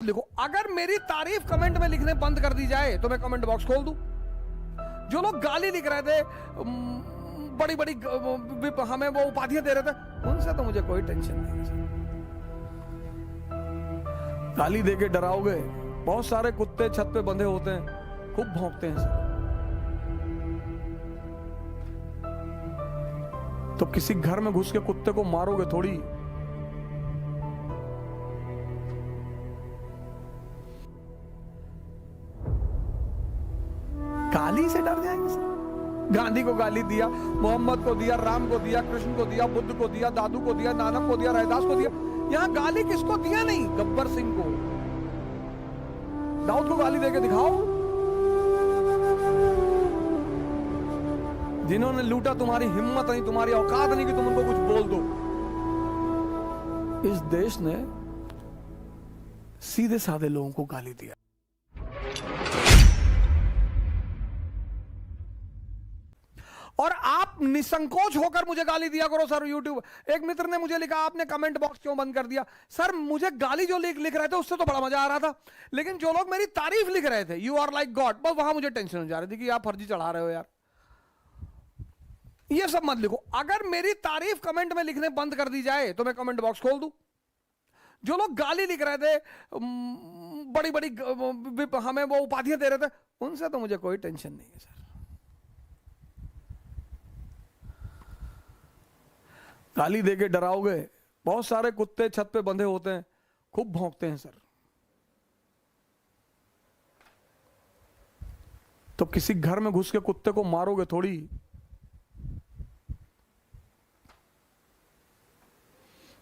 लिखो। अगर मेरी तारीफ कमेंट में लिखने बंद कर दी जाए तो मैं कमेंट बॉक्स खोल दूं। जो लोग गाली लिख रहे थे, बड़ी बड़ी हमें वो उपाधियां दे रहे थे, उनसे तो मुझे कोई टेंशन नहीं है। गाली देके डराओगे? बहुत सारे कुत्ते छत पे बंधे होते हैं, खूब भौंकते हैं सर। तो किसी घर में घुस के कुत्ते को मारोगे थोड़ी। गाली से डर जाएंगे सर? गांधी को गाली दिया, मोहम्मद को दिया, राम को दिया, कृष्ण को दिया, बुद्ध को दिया, दादू को दिया, नानक को दिया, रैदास को दिया। यहां गाली किसको दिया नहीं? गब्बर सिंह को। दाऊद को गाली देके दिखाओ। जिन्होंने लूटा, तुम्हारी हिम्मत नहीं, तुम्हारी औकात नहीं कि तुम उनको कुछ बोल दो। इस देश ने सीधे साधे लोगों को गाली दिया। और आप निसंकोच होकर मुझे गाली दिया करो सर। यूट्यूब, एक मित्र ने मुझे लिखा आपने कमेंट बॉक्स क्यों बंद कर दिया? सर मुझे गाली जो लिख रहे थे उससे तो बड़ा मजा आ रहा था, लेकिन जो लोग मेरी तारीफ लिख रहे थे, यू आर लाइक गॉड, बस वहां मुझे टेंशन हो जा रही थी कि आप फर्जी चढ़ा रहे हो यार। ये सब मत लिखो। अगर मेरी तारीफ कमेंट में लिखने बंद कर दी जाए तो मैं कमेंट बॉक्स खोल दूं। जो लोग गाली लिख रहे थे, बड़ी बड़ी हमें वो उपाधियां दे रहे थे, उनसे तो मुझे कोई टेंशन नहीं है सर। गाली देके डराओगे? बहुत सारे कुत्ते छत पे बंधे होते हैं, खूब भौंकते हैं सर। तो किसी घर में घुस के कुत्ते को मारोगे थोड़ी।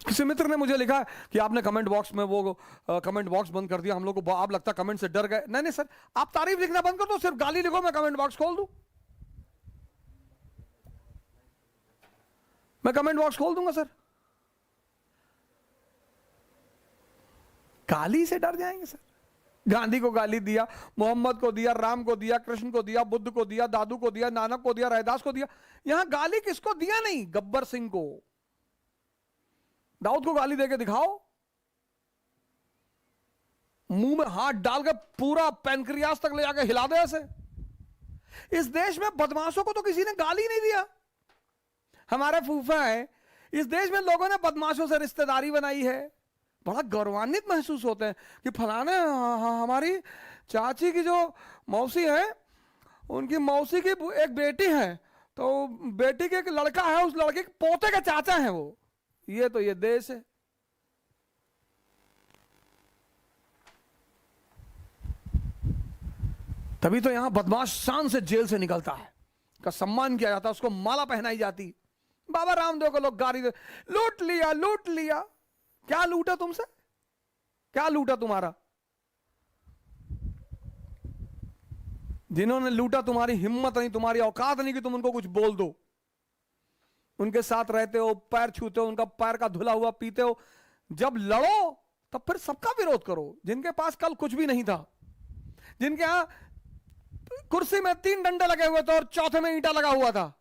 किसी मित्र ने मुझे लिखा कि आपने कमेंट बॉक्स में वो कमेंट बॉक्स बंद कर दिया, हम लोग को आप लगता कमेंट से डर गए। नहीं नहीं सर, आप तारीफ लिखना बंद कर दो, सिर्फ गाली लिखो, मैं कमेंट बॉक्स खोल दूं। मैं कमेंट बॉक्स खोल दूंगा सर। गाली से डर जाएंगे सर? गांधी को गाली दिया, मोहम्मद को दिया, राम को दिया, कृष्ण को दिया, बुद्ध को दिया, दादू को दिया, नानक को दिया, रैदास को दिया। यहां गाली किसको दिया नहीं? गब्बर सिंह को। दाऊद को गाली देके दिखाओ। मुंह में हाथ डालकर पूरा पैनक्रियास तक ले जाकर हिला दे ऐसे। इस देश में बदमाशों को तो किसी ने गाली नहीं दिया। हमारे फूफा है, इस देश में लोगों ने बदमाशों से रिश्तेदारी बनाई है। बड़ा गौरवान्वित महसूस होते हैं कि फलाने हमारी चाची की जो मौसी है, उनकी मौसी की एक बेटी है, तो बेटी के एक लड़का है, उस लड़के के पोते के चाचा हैं वो। ये तो ये देश है। तभी तो यहां बदमाश शान से जेल से निकलता है, का सम्मान किया जाता है, उसको माला पहनाई जाती। बाबा रामदेव को लोग गाली दे, लूट लिया लूट लिया। क्या लूटा तुमसे? क्या लूटा तुम्हारा? जिन्होंने लूटा, तुम्हारी हिम्मत नहीं, तुम्हारी औकात नहीं कि तुम उनको कुछ बोल दो। उनके साथ रहते हो, पैर छूते हो, उनका पैर का धुला हुआ पीते हो। जब लड़ो तब फिर सबका विरोध करो। जिनके पास कल कुछ भी नहीं था, जिनके यहां कुर्सी में 3 डंडे लगे हुए थे और चौथे में ईंटा लगा हुआ था,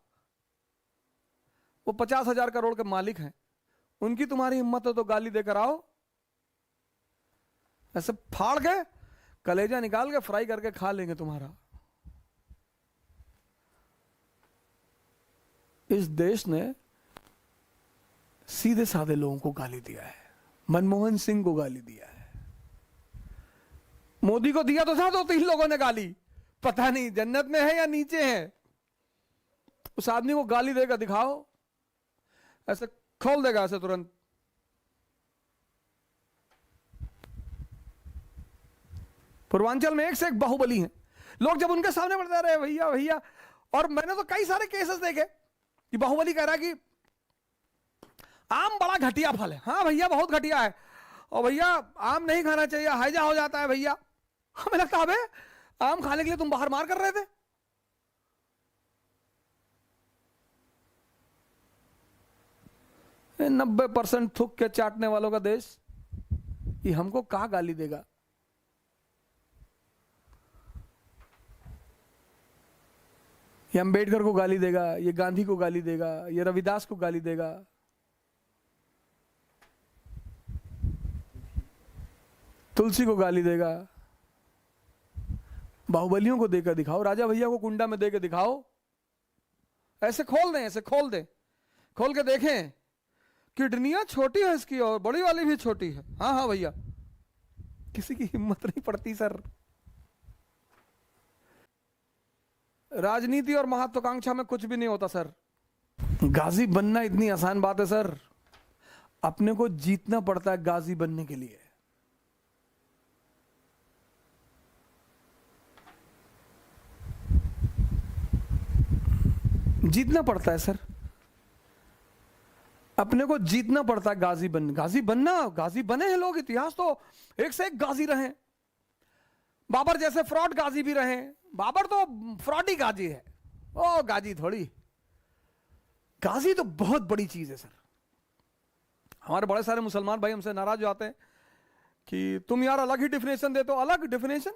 वो 50,000 करोड़ के मालिक हैं। उनकी तुम्हारी हिम्मत हो तो गाली देकर आओ। ऐसे फाड़ के कलेजा निकाल के फ्राई करके खा लेंगे तुम्हारा। इस देश ने सीधे साधे लोगों को गाली दिया है। मनमोहन सिंह को गाली दिया है, मोदी को दिया तो था 2-3 लोगों ने गाली। पता नहीं जन्नत में है या नीचे है। उस आदमी को गाली देकर दिखाओ, ऐसे खोल देगा ऐसे तुरंत। पूर्वांचल में एक से एक बाहुबली हैं लोग। जब उनके सामने बढ़ते रहे भैया भैया, और मैंने तो कई सारे केसेस देखे कि बाहुबली कह रहा है कि आम बड़ा घटिया फल है। हाँ भैया बहुत घटिया है, और भैया आम नहीं खाना चाहिए, हैजा हो जाता है भैया। हमें लगता है आम खाने के लिए तुम बाहर मार कर रहे थे। 90% थूक के चाटने वालों का देश, ये हमको कहाँ गाली देगा? ये अंबेडकर को गाली देगा, ये गांधी को गाली देगा, ये रविदास को गाली देगा। तुलसी को गाली देगा, बाहुबलियों को देकर दिखाओ, राजा भैया को कुंडा में देकर दिखाओ, ऐसे खोल दें, ऐसे खोल दें, खोल के देखें, किडनियां छोटी है इसकी और बड़ी वाली भी छोटी है। हाँ हाँ भैया, किसी की हिम्मत नहीं पड़ती सर। राजनीति और महत्वाकांक्षा में कुछ भी नहीं होता सर। गाजी बनना इतनी आसान बात है सर, अपने को जीतना पड़ता है गाजी बनने के लिए। जीतना पड़ता है सर, अपने को जीतना पड़ता है गाजी बनना। गाजी बने हैं लोग, इतिहास तो एक से एक गाजी रहे। बाबर जैसे फ्रॉड गाजी भी रहे। बाबर तो फ्रॉड ही गाजी है, ओ गाजी थोड़ी। गाजी तो बहुत बड़ी चीज है सर। हमारे बड़े सारे मुसलमान भाई हमसे नाराज हो जाते हैं कि तुम यार अलग ही डिफिनेशन देते हो। अलग डिफिनेशन?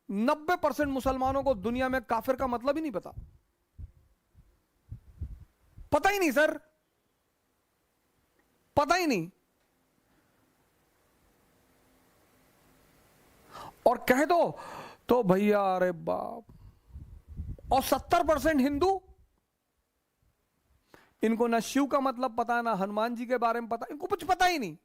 90% मुसलमानों को दुनिया में काफिर का मतलब ही नहीं पता। पता ही नहीं सर, पता ही नहीं। और कहे तो भैया अरे बाप। और 70% हिंदू, इनको ना शिव का मतलब पता, ना हनुमान जी के बारे में पता, इनको कुछ पता ही नहीं।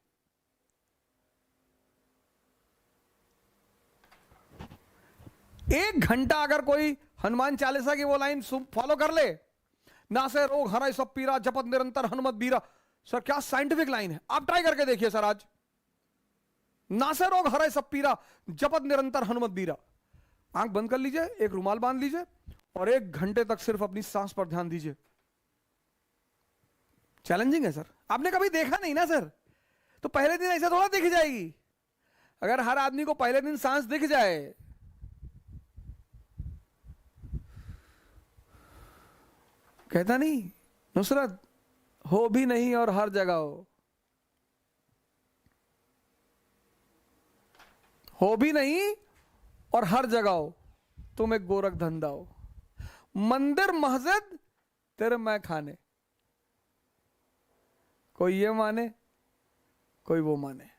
एक घंटा अगर कोई हनुमान चालीसा की वो लाइन फॉलो कर ले, ना से रोग हराय सब पीरा जपत निरंतर हनुमत बीरा। सर क्या साइंटिफिक लाइन है, आप ट्राई करके देखिए सर। आज ना से रोग हराय सब पीरा जपत निरंतर हनुमत बीरा। आंख बंद कर लीजिए, एक रुमाल बांध लीजिए और 1 घंटे तक सिर्फ अपनी सांस पर ध्यान दीजिए। चैलेंजिंग है सर, आपने कभी देखा नहीं ना सर, तो पहले दिन ऐसे थोड़ा दिख जाएगी। अगर हर आदमी को पहले दिन सांस दिख जाए, कहता नहीं नुसरत हो भी नहीं और हर जगह हो भी नहीं और हर जगह हो, तुम एक गोरख धंधा हो। मंदिर मस्जिद तेरे मैं खाने, कोई ये माने कोई वो माने,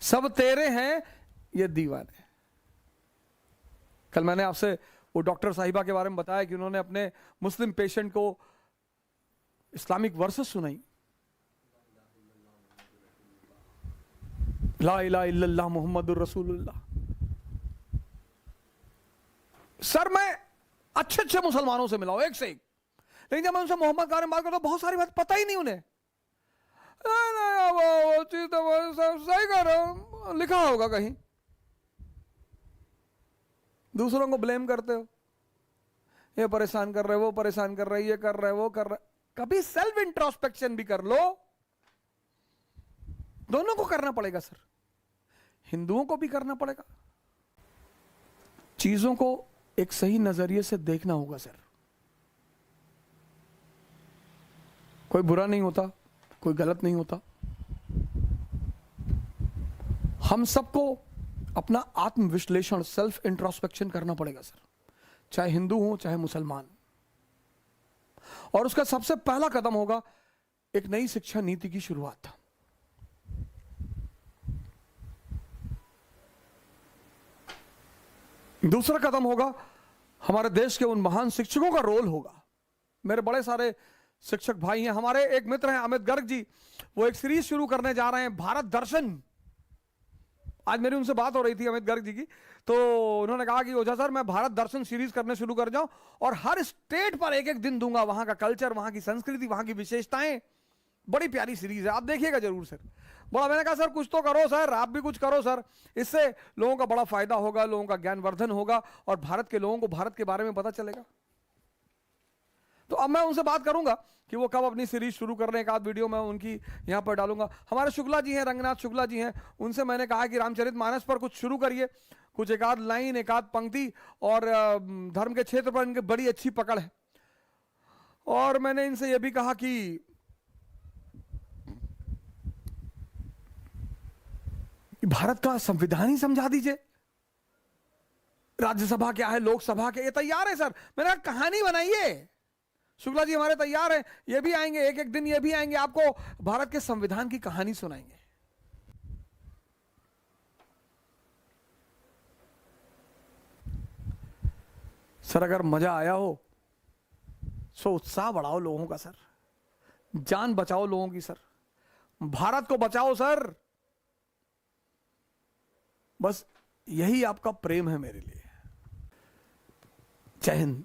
सब तेरे हैं ये दीवाने। कल मैंने आपसे वो डॉक्टर साहिबा के बारे में बताया कि उन्होंने अपने मुस्लिम पेशेंट को इस्लामिक वर्सेस सुनाई। ला इलाहा इल्लल्लाह मुहम्मदुर रसूलुल्लाह। सर मैं अच्छे मुसलमानों से मिला हूं, एक से एक, लेकिन जब मैं उनसे मोहम्मद के बारे में बात करता हूं बहुत सारी बात पता ही नहीं उन्हें। सही कर रहा हूं, लिखा होगा कहीं। दूसरों को ब्लेम करते हो, ये परेशान कर रहे, वो परेशान कर रहे, ये कर रहे, वो कर रहे। कभी सेल्फ इंट्रोस्पेक्शन भी कर लो। दोनों को करना पड़ेगा सर, हिंदुओं को भी करना पड़ेगा। चीजों को एक सही नजरिए से देखना होगा सर। कोई बुरा नहीं होता, कोई गलत नहीं होता। हम सबको अपना आत्मविश्लेषण, सेल्फ इंट्रोस्पेक्शन करना पड़ेगा सर, चाहे हिंदू हो चाहे मुसलमान। और उसका सबसे पहला कदम होगा एक नई शिक्षा नीति की शुरुआत। दूसरा कदम होगा हमारे देश के उन महान शिक्षकों का रोल होगा। मेरे बड़े सारे शिक्षक भाई हैं, हमारे एक मित्र हैं अमित गर्ग जी, वो एक सीरीज शुरू करने जा रहे हैं, भारत दर्शन। आज मेरी उनसे बात हो रही थी अमित गर्ग जी की, तो उन्होंने कहा कि ओझा सर मैं भारत दर्शन सीरीज करने शुरू कर जाऊं और हर स्टेट पर एक एक दिन दूंगा, वहां का कल्चर, वहां की संस्कृति, वहां की विशेषताएं। बड़ी प्यारी सीरीज है, आप देखिएगा जरूर सर। बड़ा मैंने कहा सर कुछ तो करो सर, आप भी कुछ करो सर, इससे लोगों का बड़ा फायदा होगा, लोगों का ज्ञानवर्धन होगा और भारत के लोगों को भारत के बारे में पता चलेगा। तो अब मैं उनसे बात करूंगा कि वो कब अपनी सीरीज शुरू कर रहे हैं। एक आध वीडियो मैं उनकी यहां पर डालूंगा। हमारे शुक्ला जी हैं, रंगनाथ शुक्ला जी हैं, उनसे मैंने कहा कि रामचरितमानस पर कुछ शुरू करिए, कुछ एक आध लाइन, एक आध पंक्ति, और धर्म के क्षेत्र पर इनकी बड़ी अच्छी पकड़ है। और मैंने इनसे यह भी कहा कि भारत का संविधान ही समझा दीजिए, राज्यसभा क्या है, लोकसभा क्या, ये तैयार है सर। मैंने कहा कहानी बनाइए, शुक्ला जी हमारे तैयार हैं, ये भी आएंगे, एक एक दिन ये भी आएंगे, आपको भारत के संविधान की कहानी सुनाएंगे। सर अगर मजा आया हो सो उत्साह बढ़ाओ लोगों का सर, जान बचाओ लोगों की सर, भारत को बचाओ सर। बस यही आपका प्रेम है मेरे लिए। जय हिंद।